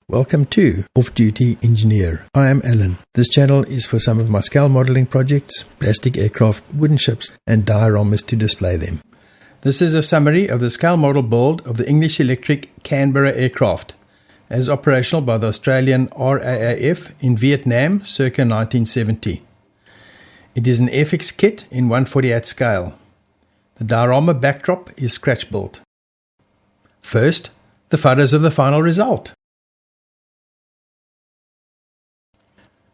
Welcome to Off-Duty Engineer. I am Alan. This channel is for some of my scale modelling projects, plastic aircraft, wooden ships and dioramas to display them. This is a summary of the scale model build of the English Electric Canberra Aircraft, as operational by the Australian RAAF in Vietnam circa 1970. It is an Airfix kit in 1/48 scale. The diorama backdrop is scratch built. First, the photos of the final result.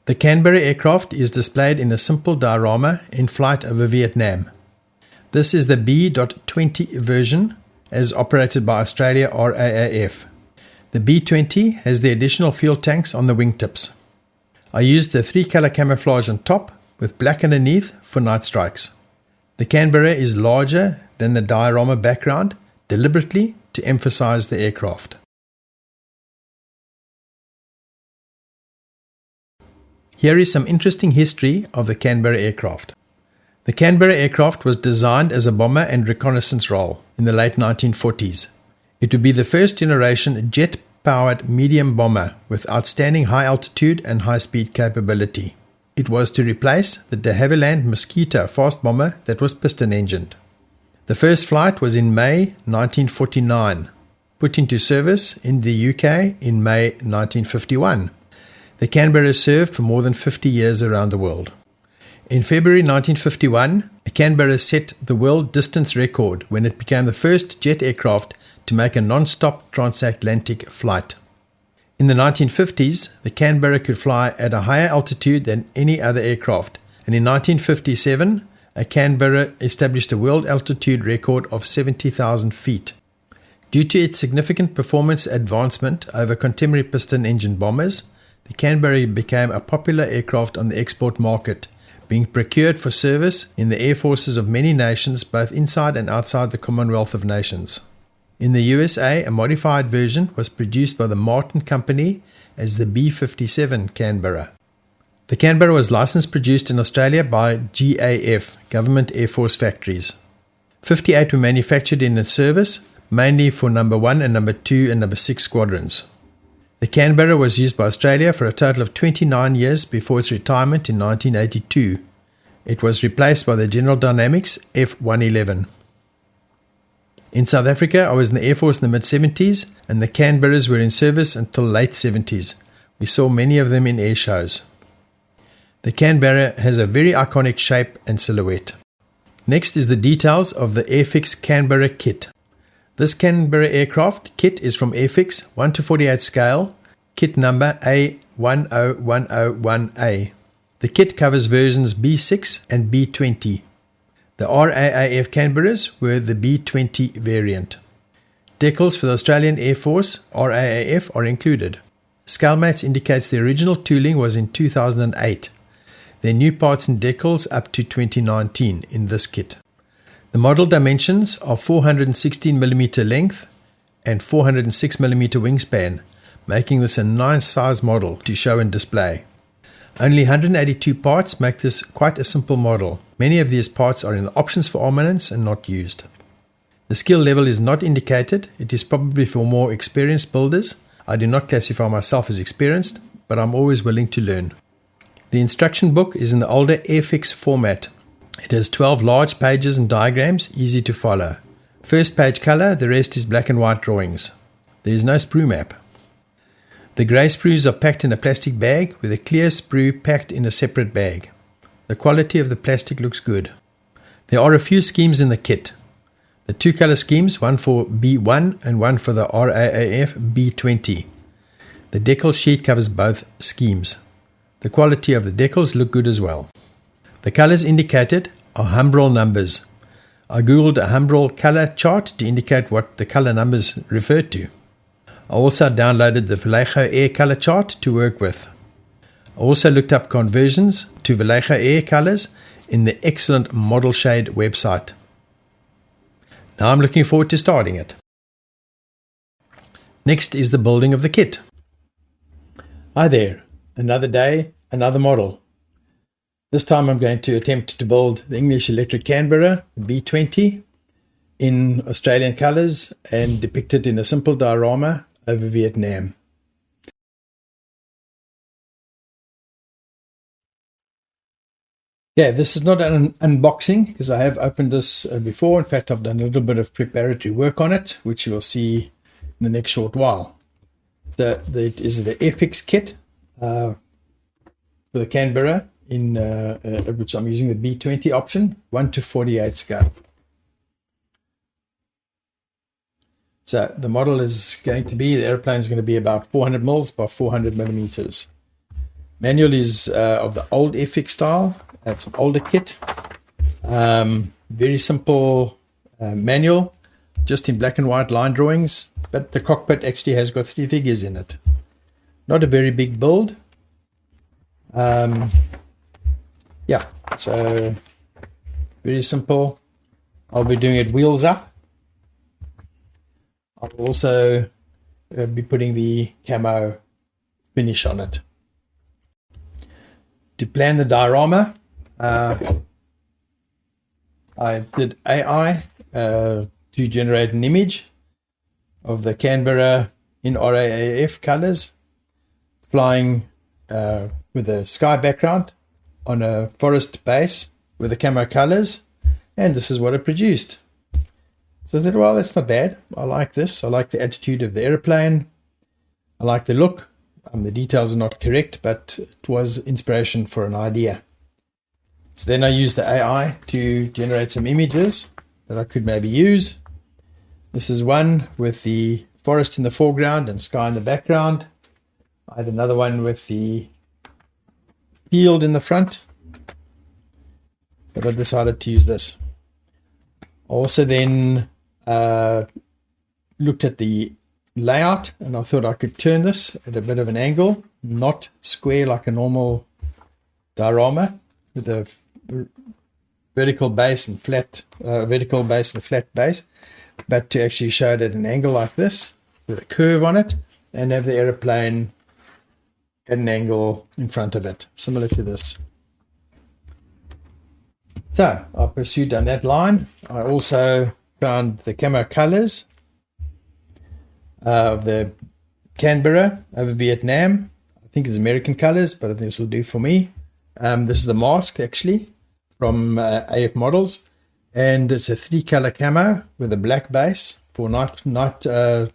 The Canberra aircraft is displayed in a simple diorama in flight over Vietnam. This is the B.20 version as operated by Australia RAAF. The B20 has the additional fuel tanks on the wingtips. I used the 3-color camouflage on top with black underneath for night strikes. The Canberra is larger than the diorama background, deliberately to emphasize the aircraft. Here is some interesting history of the Canberra aircraft. The Canberra aircraft was designed as a bomber and reconnaissance role in the late 1940s. It would be the first generation jet-powered medium bomber with outstanding high altitude and high speed capability. It was to replace the de Havilland Mosquito fast bomber that was piston-engined. The first flight was in May 1949, put into service in the UK in May 1951. The Canberra served for more than 50 years around the world. In February 1951, the Canberra set the world distance record when it became the first jet aircraft to make a non-stop transatlantic flight. In the 1950s, the Canberra could fly at a higher altitude than any other aircraft, and in 1957, a Canberra established a world altitude record of 70,000 feet. Due to its significant performance advancement over contemporary piston-engine bombers, the Canberra became a popular aircraft on the export market, being procured for service in the air forces of many nations both inside and outside the Commonwealth of Nations. In the USA, a modified version was produced by the Martin Company as the B-57 Canberra. The Canberra was licensed produced in Australia by GAF, Government Air Force Factories. 58 were manufactured in its service, mainly for number 1 and number 2 and number 6 squadrons. The Canberra was used by Australia for a total of 29 years before its retirement in 1982. It was replaced by the General Dynamics F-111. In South Africa, I was in the Air Force in the mid-70s, and the Canberras were in service until late 70s. We saw many of them in air shows. The Canberra has a very iconic shape and silhouette. Next is the details of the Airfix Canberra kit. This Canberra aircraft kit is from Airfix 1/48 scale, kit number A10101A. The kit covers versions B6 and B20. The RAAF Canberras were the B20 variant. Decals for the Australian Air Force RAAF are included. Scalemates indicates the original tooling was in 2008. There are new parts and decals up to 2019 in this kit. The model dimensions are 416mm length and 406mm wingspan, making this a nice size model to show and display. Only 182 parts make this quite a simple model. Many of these parts are in the options for armaments and not used. The skill level is not indicated. It is probably for more experienced builders. I do not classify myself as experienced, but I'm always willing to learn. The instruction book is in the older Airfix format. It has 12 large pages and diagrams, easy to follow. First page color, the rest is black and white drawings. There is no sprue map. The grey sprues are packed in a plastic bag with a clear sprue packed in a separate bag. The quality of the plastic looks good. There are a few schemes in the kit. The 2-color schemes, one for B1 and one for the RAAF B20. The decal sheet covers both schemes. The quality of the decals look good as well. The colors indicated are Humbrol numbers. I googled a Humbrol color chart to indicate what the color numbers refer to. I also downloaded the Vallejo Air color chart to work with. I also looked up conversions to Vallejo Air colors in the excellent Model Shade website. Now I'm looking forward to starting it. Next is the building of the kit. Hi there, another day, another model. This time I'm going to attempt to build the English Electric Canberra B20. in Australian colours and depicted in a simple diorama over Vietnam. Yeah, this is not an unboxing because I have opened this before. In fact, I've done a little bit of preparatory work on it, which you will see in the next short while. It is the Airfix kit for the Canberra, in which I'm using the B20 option, 1 to 48 scale. So the model is going to be, the airplane is going to be about 400 mils by 400 millimeters. Manual is of the old Airfix style. It's an older kit. Very simple manual, just in black and white line drawings, but the cockpit actually has got 3 figures in it. Not a very big build. Yeah, so very simple. I'll be doing it wheels up. I'll also be putting the camo finish on it. To plan the diorama, I did AI to generate an image of the Canberra in RAAF colours flying with a sky background on a forest base with the camo colours, and this is what it produced. So I thought, well, that's not bad. I like this. I like the attitude of the airplane. I like the look. The details are not correct, but it was inspiration for an idea. So then I used the AI to generate some images that I could maybe use. This is one with the forest in the foreground and sky in the background. I had another one with the field in the front, but I decided to use this. I also then looked at the layout, and I thought I could turn this at a bit of an angle, not square like a normal diorama with a vertical base and flat flat base, but to actually show it at an angle like this with a curve on it and have the aeroplane at an angle in front of it, similar to this. So I pursued down that line. I also found the camo colors of the Canberra over Vietnam. I think it's American colors, but I think this will do for me. This is the mask actually from AF Models, and it's a 3-color camo with a black base for night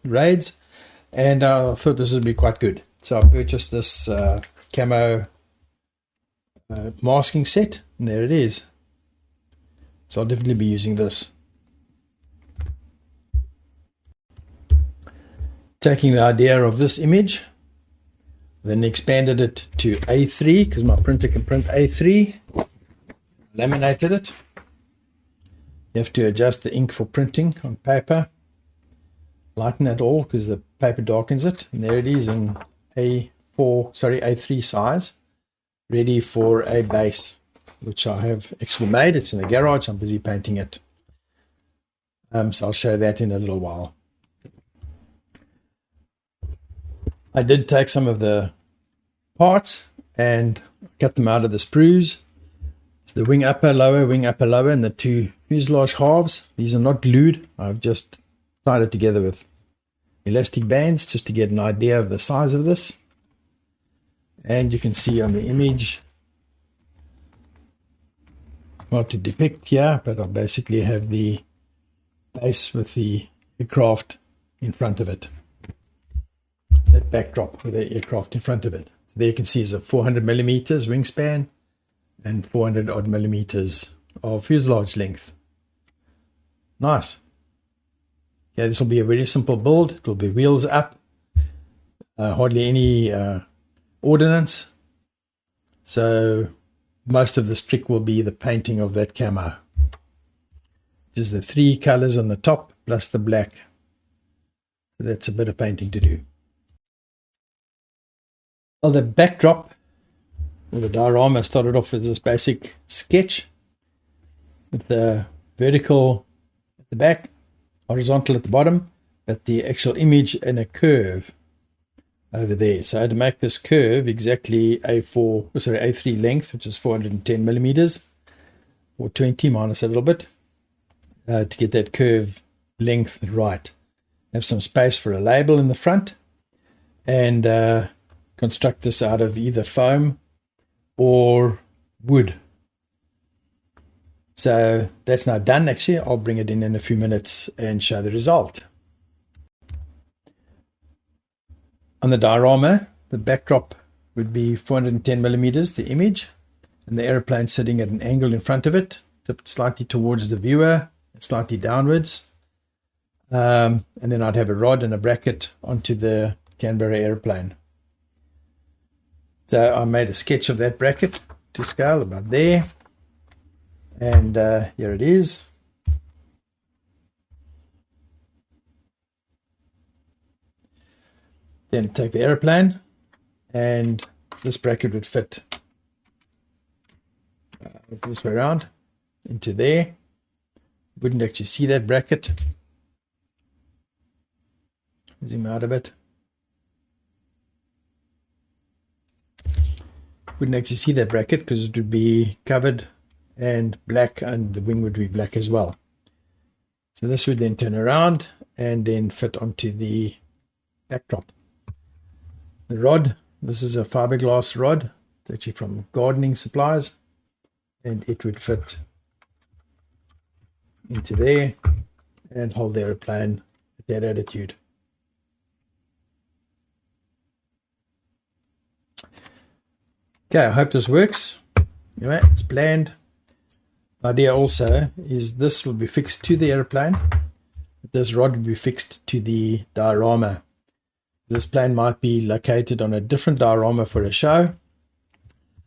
raids, and I thought this would be quite good. So I purchased this camo masking set, and there it is. So I'll definitely be using this. Taking the idea of this image, then expanded it to A3 because my printer can print A3. Laminated it. You have to adjust the ink for printing on paper. Lighten it all because the paper darkens it. And there it is in A3 size, ready for a base, which I have actually made. It's in the garage. I'm busy painting it. So I'll show that in a little while. I did take some of the parts and cut them out of the sprues. It's the wing upper, lower, and the 2 fuselage halves. These are not glued. I've just tied it together with elastic bands just to get an idea of the size of this. And you can see on the image what to depict here, but I basically have the base with the aircraft in front of it. That backdrop with the aircraft in front of it. So there you can see is a 400 millimeters wingspan and 400 odd millimeters of fuselage length. Nice. Yeah, this will be a very simple build. It will be wheels up, hardly any ordnance. So most of this trick will be the painting of that camo. Just the 3 colors on the top plus the black. So that's a bit of painting to do. Well, the backdrop, or the diorama, started off as this basic sketch with the vertical at the back, horizontal at the bottom, but the actual image in a curve over there. So I had to make this curve exactly A3 length, which is 410 millimeters, or 20 minus a little bit. to get that curve length right. Have some space for a label in the front, and construct this out of either foam or wood. So that's now done. Actually, I'll bring it in a few minutes and show the result. On the diorama, the backdrop would be 410 millimeters, the image, and the aeroplane sitting at an angle in front of it, tipped slightly towards the viewer, slightly downwards. And then I'd have a rod and a bracket onto the Canberra airplane. So I made a sketch of that bracket to scale about there. And here it is. Then take the airplane, and this bracket would fit this way around into there. Wouldn't actually see that bracket. Zoom out a bit. Wouldn't actually see that bracket because it would be covered and black, and the wing would be black as well. So this would then turn around and then fit onto the backdrop. The rod, this is a fiberglass rod. It's actually from gardening supplies, and it would fit into there and hold the airplane at that attitude. Okay, I hope this works. Anyway, it's planned. The idea also is this will be fixed to the airplane. This rod will be fixed to the diorama. This plane might be located on a different diorama for a show.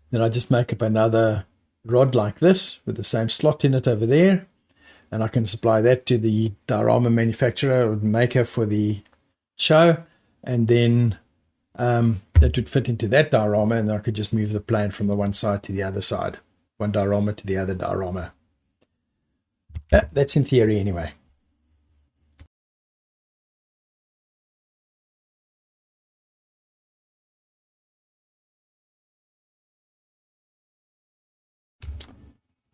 Then I just make up another rod like this with the same slot in it over there, and I can supply that to the diorama manufacturer or maker for the show, and then that would fit into that diorama, and then I could just move the plane from the one side to the other side, one diorama to the other diorama. That's in theory anyway.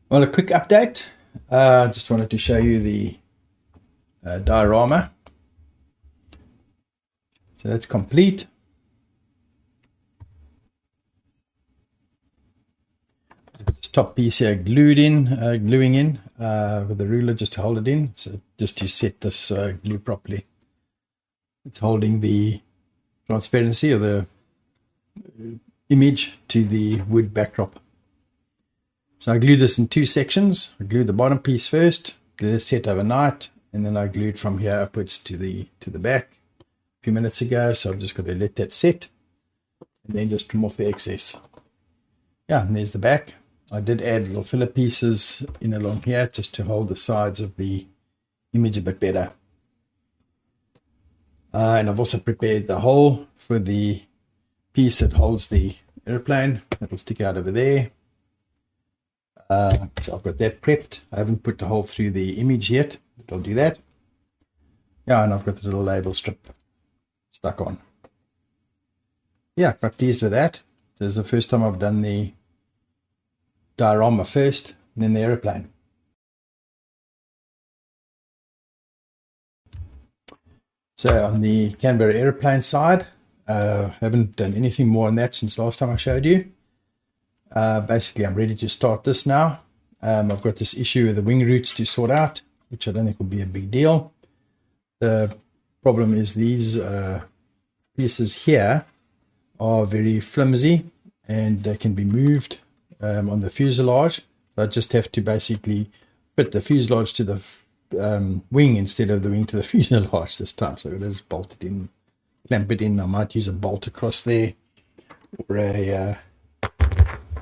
Well, a quick update. Just wanted to show you the diorama. So that's complete. This top piece here gluing in with a ruler just to hold it in. So just to set this glue properly. It's holding the transparency of the image to the wood backdrop. So I glued this in two sections. I glued the bottom piece first, let it set overnight, and then I glued from here upwards to the back a few minutes ago. So I've just got to let that set and then just trim off the excess. Yeah, and there's the back. I did add little filler pieces in along here just to hold the sides of the image a bit better. And I've also prepared the hole for the piece that holds the airplane. That'll stick out over there. So I've got that prepped. I haven't put the hole through the image yet, but I'll do that. Yeah, and I've got the little label strip stuck on. Yeah, quite pleased with that. This is the first time I've done the diorama first, and then the aeroplane. So on the Canberra airplane side, haven't done anything more on that since last time I showed you. Basically, I'm ready to start this now. I've got this issue with the wing roots to sort out, which I don't think will be a big deal. The problem is these pieces here are very flimsy and they can be moved on the fuselage. So I just have to basically fit the fuselage to the wing instead of the wing to the fuselage this time. So it is bolted in, clamp it in. I might use a bolt across there or a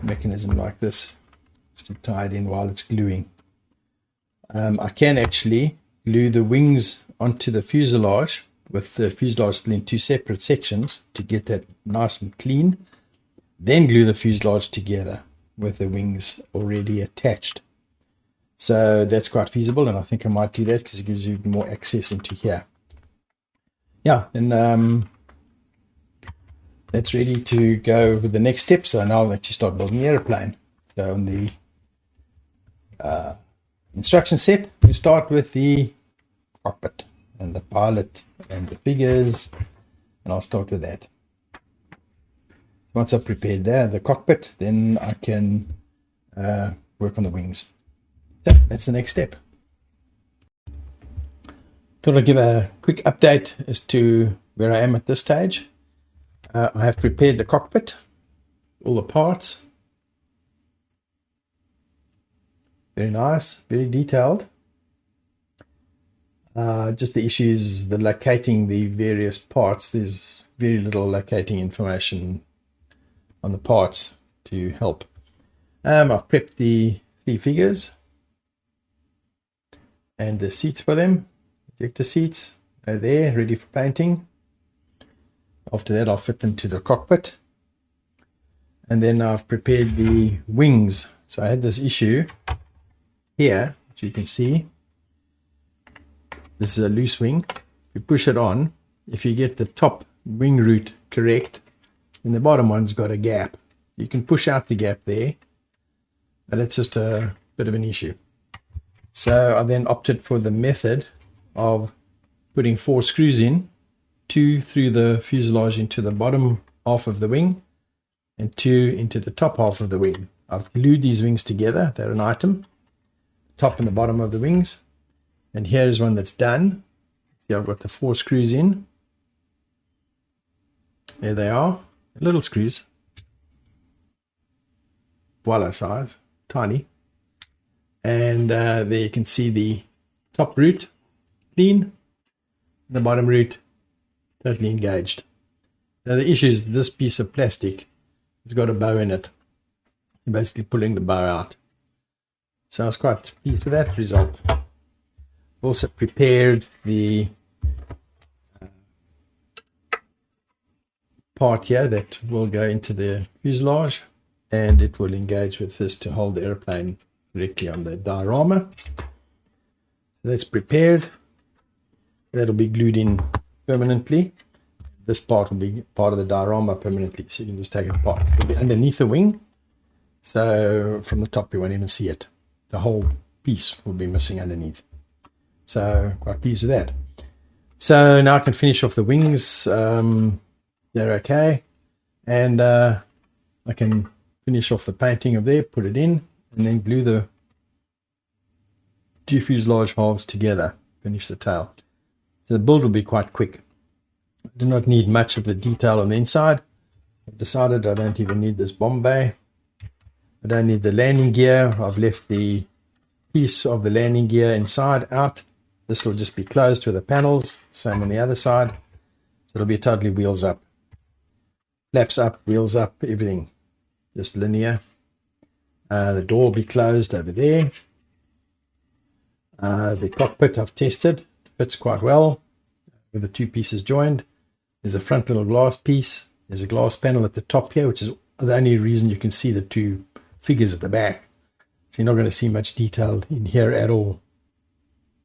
mechanism like this just to tie it in while it's gluing. I can actually glue the wings onto the fuselage with the fuselage still in two separate sections to get that nice and clean, then glue the fuselage together with the wings already attached. So that's quite feasible, and I think I might do that because it gives you more access into here. Yeah, and that's ready to go with the next step. So now I'll actually start building the airplane. So on the instruction set, we start with the cockpit and the pilot and the figures, and I'll start with that. Once I've prepared the cockpit, then I can work on the wings. So that's the next step. Thought I'd give a quick update as to where I am at this stage. I have prepared the cockpit, all the parts. Very nice, very detailed. Just the issue is the locating the various parts. There's very little locating information on the parts to help. I've prepped the 3 figures and the seats for them. Ejector seats are there, ready for painting. After that, I'll fit them to the cockpit. And then I've prepared the wings. So I had this issue here, which you can see. This is a loose wing. You push it on. If you get the top wing root correct, then the bottom one's got a gap. You can push out the gap there, but it's just a bit of an issue. So I then opted for the method of putting 4 screws in, 2 through the fuselage into the bottom half of the wing and 2 into the top half of the wing. I've glued these wings together. They're an item, top and the bottom of the wings. And here's one that's done. See, I've got the 4 screws in. There they are, little screws, voila size, tiny. And there you can see the top root clean, the bottom root totally engaged. Now the issue is this piece of plastic has got a bow in it. You're basically pulling the bow out. So I was quite pleased with that result. Also prepared the part here that will go into the fuselage, and it will engage with this to hold the airplane directly on the diorama. So that's prepared. That'll be glued in permanently. This part will be part of the diorama permanently, so you can just take it apart. It'll be underneath the wing, so from the top you won't even see it. The whole piece will be missing underneath. So quite pleased with that. So now I can finish off the wings. They're okay, and I can finish off the painting of there, put it in, and then glue the 2 fuselage halves together, finish the tail. So the build will be quite quick. I do not need much of the detail on the inside. I've decided I don't even need this bomb bay. I don't need the landing gear. I've left the piece of the landing gear inside out. This will just be closed with the panels. Same on the other side. So it'll be totally wheels up. Flaps up, wheels up, everything. Just linear. The door will be closed over there. The cockpit I've tested. Fits quite well with the 2 pieces joined. There's a front little glass piece. There's a glass panel at the top here, which is the only reason you can see the 2 figures at the back. So you're not going to see much detail in here at all.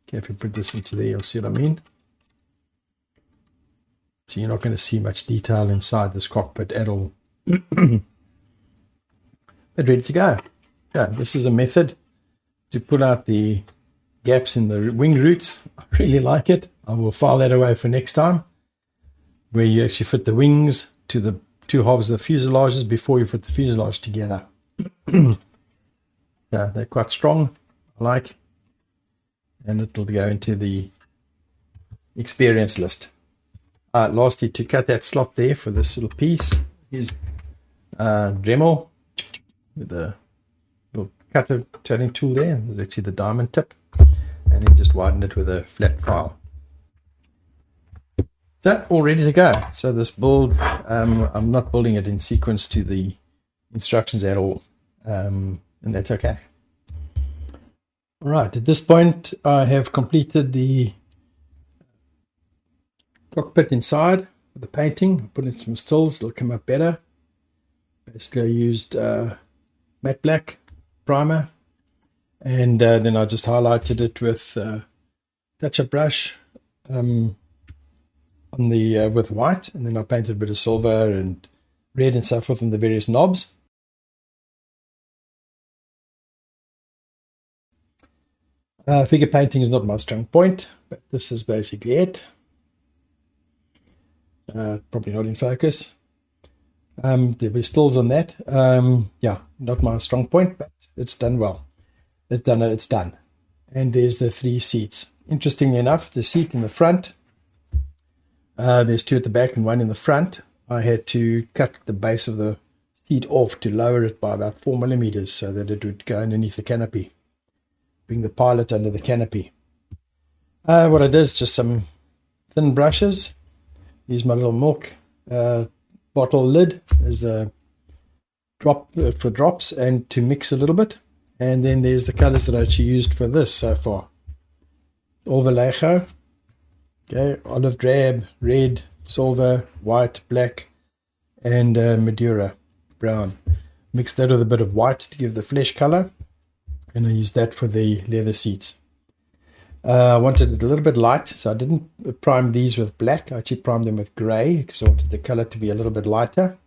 Okay, if you put this into there, you'll see what I mean. So you're not going to see much detail inside this cockpit at all. But ready to go. Yeah, this is a method to pull out the gaps in the wing roots. I really like it. I will file that away for next time, where you actually fit the wings to the 2 halves of the fuselages before you fit the fuselage together. Yeah, they're quite strong, I like, and it'll go into the experience list. Lastly, to cut that slot there for this little piece, use Dremel with the little cutter turning tool there. There's actually the diamond tip, and then just widen it with a flat file. So all ready to go. So this build, I'm not building it in sequence to the instructions at all, and that's okay. All right, at this point I have completed the cockpit inside with the painting. Put in some stills, it'll come up better. Basically I used matte black primer, and then I just highlighted it with touch-up brush on the with white, and then I painted a bit of silver and red and so forth on the various knobs. Figure painting is not my strong point, but this is basically it. Probably not in focus. There were stills on that. Yeah, not my strong point, but it's done well. It's done. And there's the 3 seats. Interestingly enough, the seat in the front, there's 2 at the back and 1 in the front. I had to cut the base of the seat off to lower it by about 4 millimeters so that it would go underneath the canopy. Bring the pilot under the canopy. What I did is just some thin brushes. Use my little milk bottle lid as the drop for drops and to mix a little bit. And then there's the colors that I actually used for this so far. Vallejo, okay, olive drab, red, silver, white, black, and Madeira brown. Mix that with a bit of white to give the flesh color, and I used that for the leather seats. I wanted it a little bit light, so I didn't prime these with black. I actually primed them with grey because I wanted the color to be a little bit lighter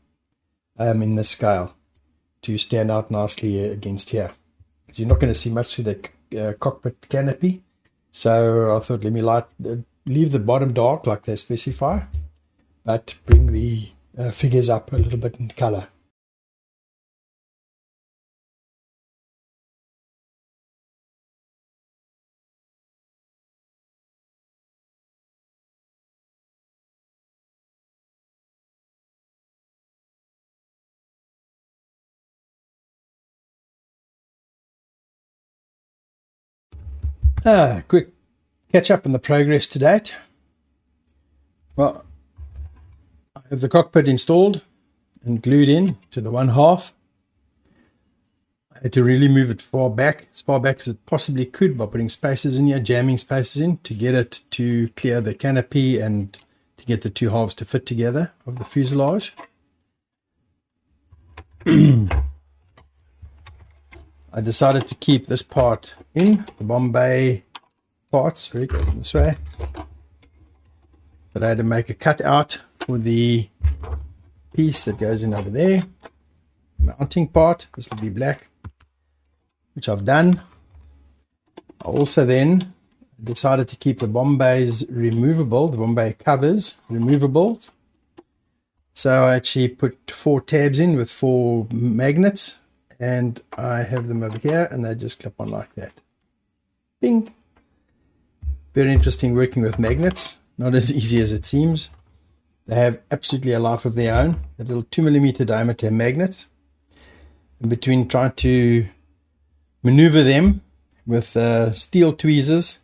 in this scale to stand out nicely against here. Because you're not going to see much through the cockpit canopy. So I thought, let me leave the bottom dark like they specify, but bring the figures up a little bit in color. Quick catch up on the progress to date. Well, I have the cockpit installed and glued in to the 1/2. I had to really move it as far back as it possibly could by putting spacers in here, jamming spacers in to get it to clear the canopy and to get the 2 halves to fit together of the fuselage. I decided to keep this part in, the Bombay parts, this way. But I had to make a cutout for the piece that goes in over there. Mounting part, this will be black, which I've done. I also then decided to keep the Bombays removable, the Bombay covers removable. So I actually put 4 tabs in with 4 magnets. And I have them over here, and they just clip on like that. Bing! Very interesting working with magnets. Not as easy as it seems. They have absolutely a life of their own. The little 2mm diameter magnets. And between trying to maneuver them with steel tweezers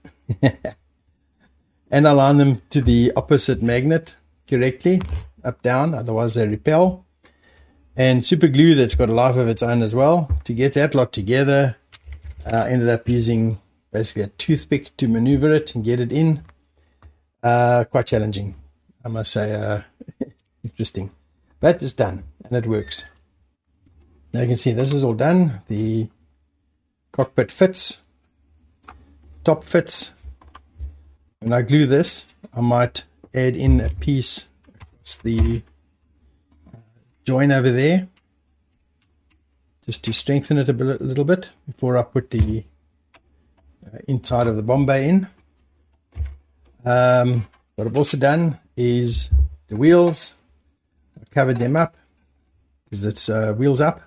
and align them to the opposite magnet correctly, up, down, otherwise they repel. And super glue that's got a life of its own as well. To get that lot together, I ended up using basically a toothpick to maneuver it and get it in. Quite challenging, I must say. Interesting. But it's done, and it works. Now you can see this is all done. The cockpit fits. Top fits. When I glue this, I might add in a piece across the join over there, just to strengthen it a little bit before I put the inside of the Bombay in. What I've also done is the wheels. I covered them up because it's wheels up,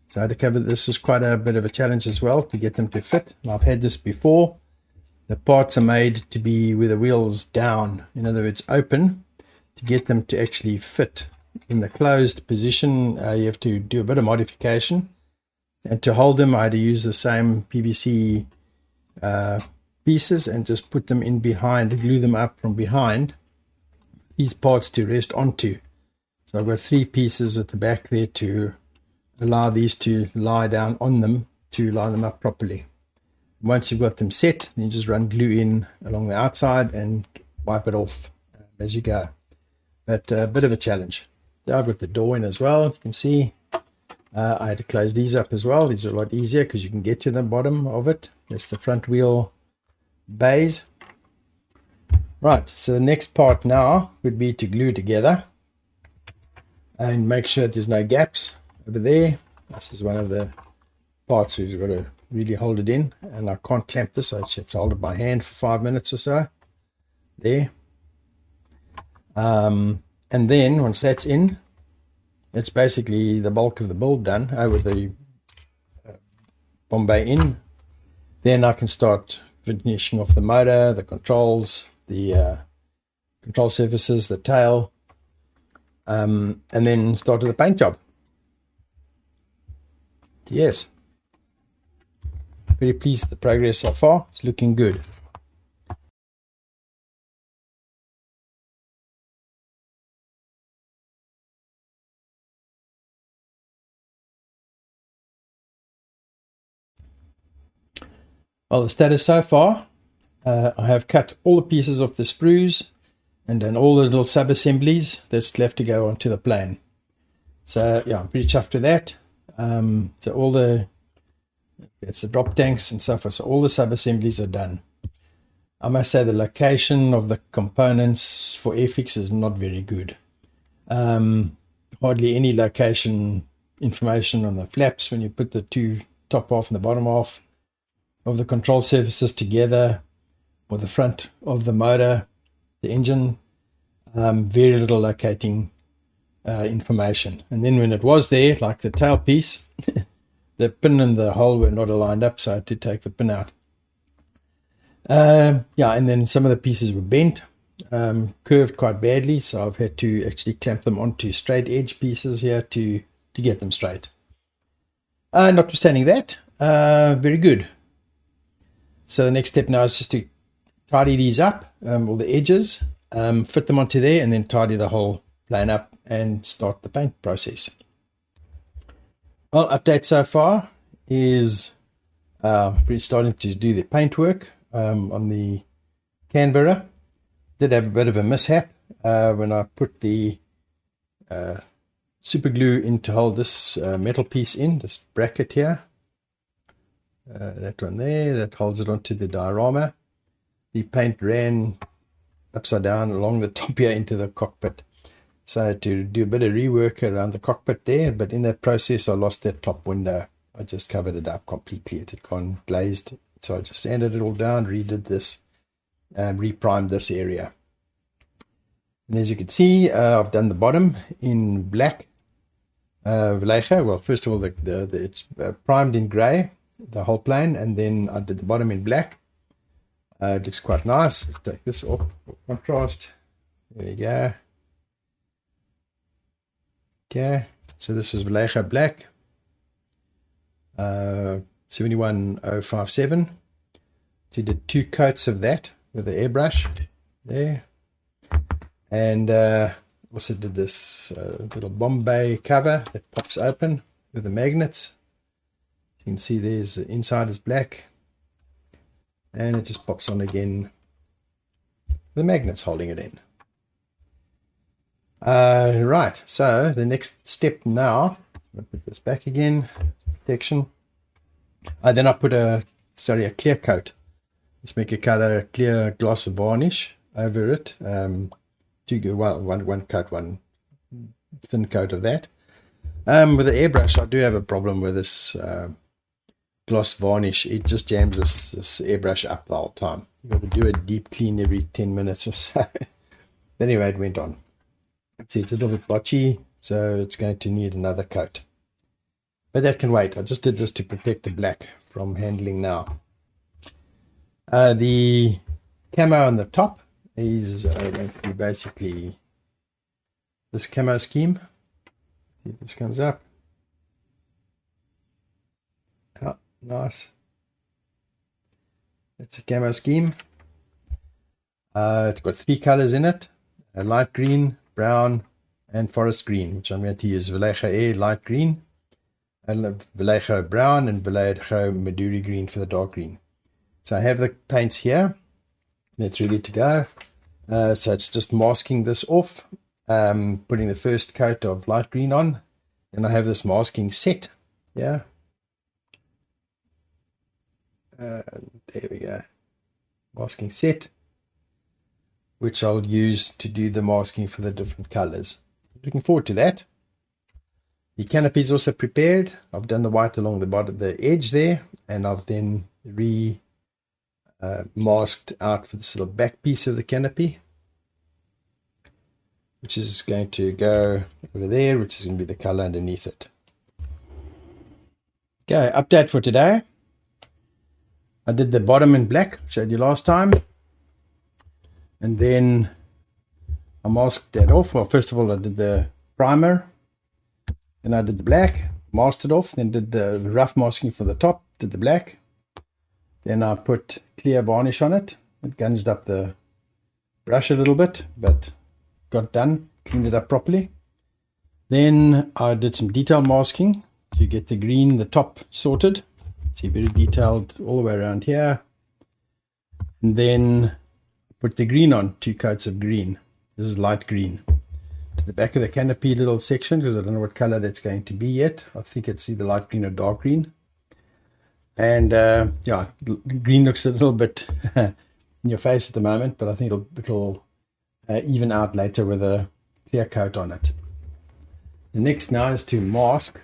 so I had to cover this. Was quite a bit of a challenge as well to get them to fit. And I've had this before. The parts are made to be with the wheels down, in other words open, to get them to actually fit. In the closed position, you have to do a bit of modification, and to hold them I had to use the same PVC pieces and just put them in behind, glue them up from behind these parts to rest onto. So I've got 3 pieces at the back there to allow these to lie down on them to line them up properly. Once you've got them set, then you just run glue in along the outside and wipe it off as you go. But a bit of a challenge. I've got the door in as well. You can see I had to close these up as well. These are a lot easier because you can get to the bottom of it. That's the front wheel bays. Right, so the next part now would be to glue together and make sure there's no gaps over there. This is one of the parts we've got to really hold it in, and I can't clamp this. I just have to hold it by hand for 5 minutes or so. There. And then once that's in, it's basically the bulk of the build done with the bomb bay in. Then I can start finishing off the motor, the controls, the control surfaces, the tail, and then start with the paint job. Yes, very pleased with the progress so far. It's looking good. Well, the status so far, I have cut all the pieces off the sprues and done all the little sub-assemblies that's left to go onto the plane. So yeah, I'm pretty chuffed with that. So all it's the drop tanks and so forth. So all the sub-assemblies are done. I must say the location of the components for Airfix is not very good. Hardly any location information on the flaps when you put the two top half and the bottom half of the control surfaces together, or the front of the motor, the engine. Very little locating information. And then when it was there, like the tail piece, the pin and the hole were not aligned up, so I had to take the pin out. Yeah, and then some of the pieces were bent, curved quite badly, so I've had to actually clamp them onto straight edge pieces here to get them straight. Notwithstanding that, very good. So the next step now is just to tidy these up, all the edges, fit them onto there, and then tidy the whole plane up and start the paint process. Well, update so far is pretty starting to do the paint work on the Canberra. Did have a bit of a mishap when I put the super glue in to hold this metal piece in, this bracket here. That one there, that holds it onto the diorama. The paint ran upside down along the top here into the cockpit. So I had to do a bit of rework around the cockpit there, but in that process I lost that top window. I just covered it up completely. It had gone glazed. So I just sanded it all down, redid this, and reprimed this area. And as you can see, I've done the bottom in black. Well, first of all, it's primed in grey, the whole plane, and then I did the bottom in black. It looks quite nice. Let's take this off for contrast. There you go. Okay, so this is Vallejo black, 71057. So you did 2 coats of that with the airbrush there, and also did this little Bombay cover that pops open with the magnets. You can see there's the inside is black, and it just pops on again. The magnets holding it in. Right, so the next step now, I'll put this back again, protection. Then I put a clear coat. Let's make a clear gloss varnish over it. One coat, one thin coat of that. With the airbrush, I do have a problem with this gloss varnish. It just jams this airbrush up the whole time. You've got to do a deep clean every 10 minutes or so. Anyway, it went on. See, it's a little bit blotchy, so it's going to need another coat. But that can wait. I just did this to protect the black from handling now. The camo on the top is going to be basically this camo scheme. See if this comes up. Oh, nice. It's a camo scheme. It's got 3 colors in it. A light green, brown, and forest green, which I'm going to use Vallejo Air light green, and Vallejo brown, and Vallejo Maduri green for the dark green. So I have the paints here. It's ready to go. So it's just masking this off, putting the first coat of light green on, and I have this masking set. Yeah. There we go. Masking set, which I'll use to do the masking for the different colors. Looking forward to that. The canopy is also prepared. I've done the white along the bottom, the edge there, and I've then masked out for this little back piece of the canopy, which is going to go over there, which is going to be the color underneath it. Okay, update for today. I did the bottom in black, showed you last time, and then I masked that off. Well, first of all, I did the primer, then I did the black, masked it off, then did the rough masking for the top, did the black. Then I put clear varnish on it. It gunged up the brush a little bit, but got done, cleaned it up properly. Then I did some detail masking to get the green, the top sorted. See, very detailed all the way around here. And then put the green on, 2 coats of green. This is light green. To the back of the canopy little section, because I don't know what color that's going to be yet. I think it's either light green or dark green. And yeah, green looks a little bit in your face at the moment, but I think it'll even out later with a clear coat on it. The next now is to mask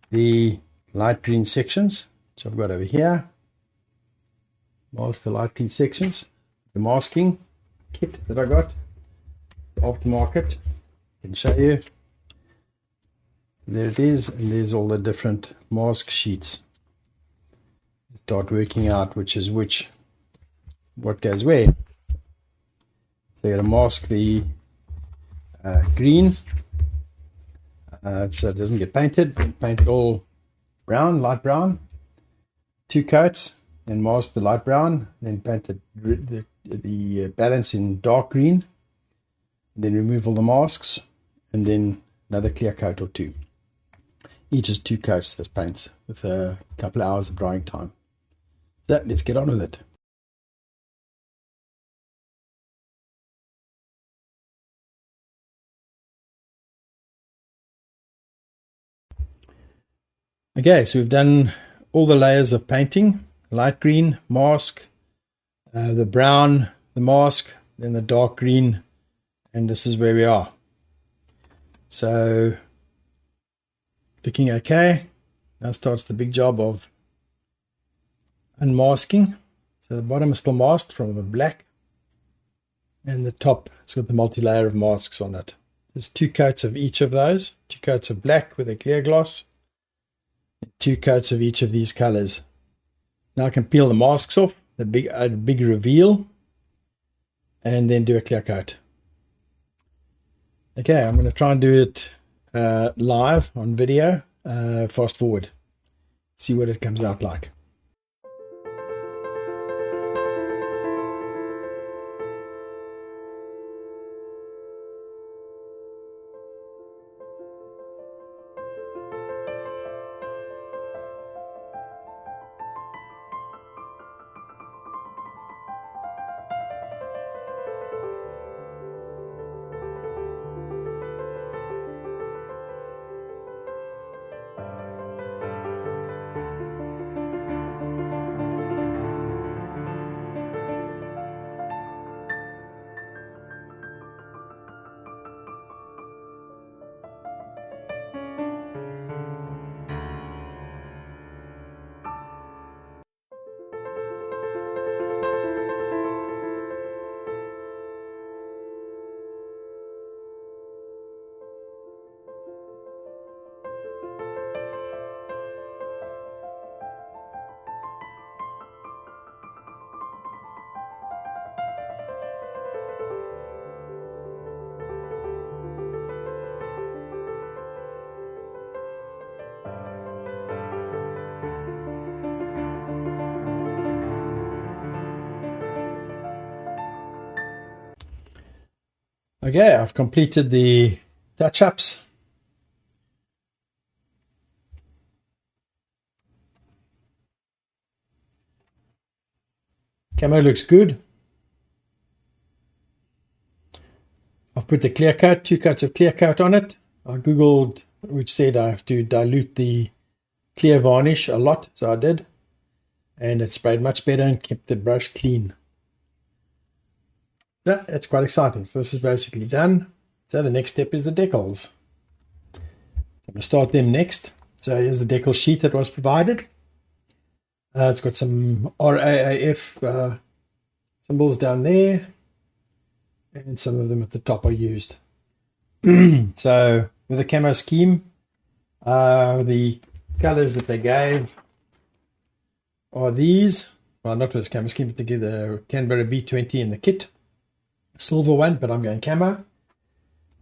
the light green sections. So I've got over here, mask the light green sections. The masking kit that I got, aftermarket, I can show you. There it is, and there's all the different mask sheets. Start working out which is which, what goes where. So you're going to mask the green so it doesn't get painted. Paint it all brown, light brown. 2 coats, then mask the light brown, then paint the balance in dark green, then remove all the masks, and then another clear coat or 2. Each is 2 coats, those paints, with a couple of hours of drying time. So let's get on with it. Okay, so we've done all the layers of painting: light green, mask, the brown, the mask, then the dark green, and this is where we are. So looking okay. Now starts the big job of unmasking. So the bottom is still masked from the black, and the top, it's got the multi-layer of masks on it. There's 2 coats of each of those, 2 coats of black with a clear gloss, 2 coats of each of these colors. Now I can peel the masks off, a big reveal, and then do a clear coat. Okay, I'm going to try and do it live on video, fast forward, see what it comes out like. Okay, I've completed the touch-ups. Camo looks good. I've put the clear coat, 2 coats of clear coat on it. I googled, which said I have to dilute the clear varnish a lot, so I did. And it sprayed much better and kept the brush clean. Yeah, it's quite exciting. So this is basically done. So the next step is the decals. So I'm going to start them next. So here's the decal sheet that was provided. It's got some RAAF symbols down there, and some of them at the top are used. So with the camo scheme, the colors that they gave are these. Well, not with the camo scheme, but they give the Canberra B20 in the kit. Silver one, but I'm going camo.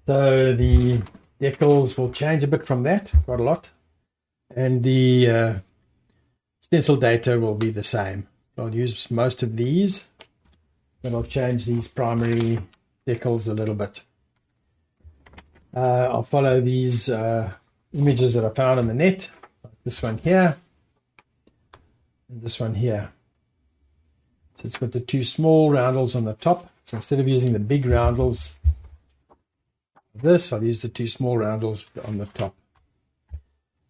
So the decals will change a bit from that, quite a lot. And the stencil data will be the same. I'll use most of these, but I'll change these primary decals a little bit. I'll follow these images that I found on the net, like this one here, and this one here. So it's got the two small roundels on the top. So instead of using the big roundels of this, I'll use the two small roundels on the top.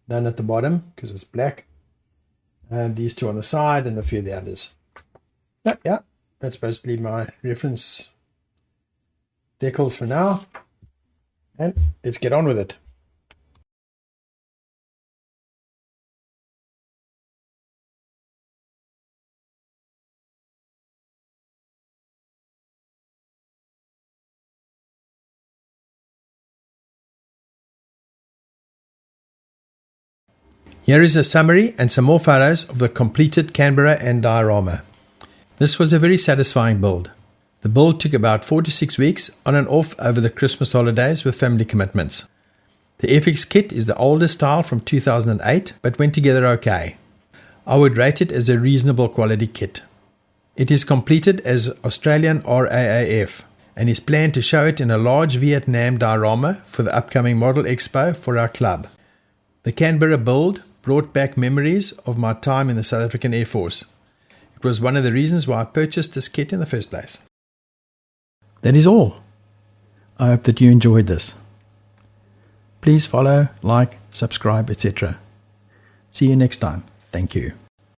None at the bottom because it's black. And these two on the side and a few of the others. Yeah, that's basically my reference decals for now. And let's get on with it. Here is a summary and some more photos of the completed Canberra and Diorama. This was a very satisfying build. The build took about 4 to 6 weeks on and off over the Christmas holidays with family commitments. The Airfix kit is the older style from 2008 but went together okay. I would rate it as a reasonable quality kit. It is completed as Australian RAAF and is planned to show it in a large Vietnam diorama for the upcoming Model Expo for our club. The Canberra build brought back memories of my time in the South African Air Force. It was one of the reasons why I purchased this kit in the first place. That is all. I hope that you enjoyed this. Please follow, like, subscribe, etc. See you next time. Thank you.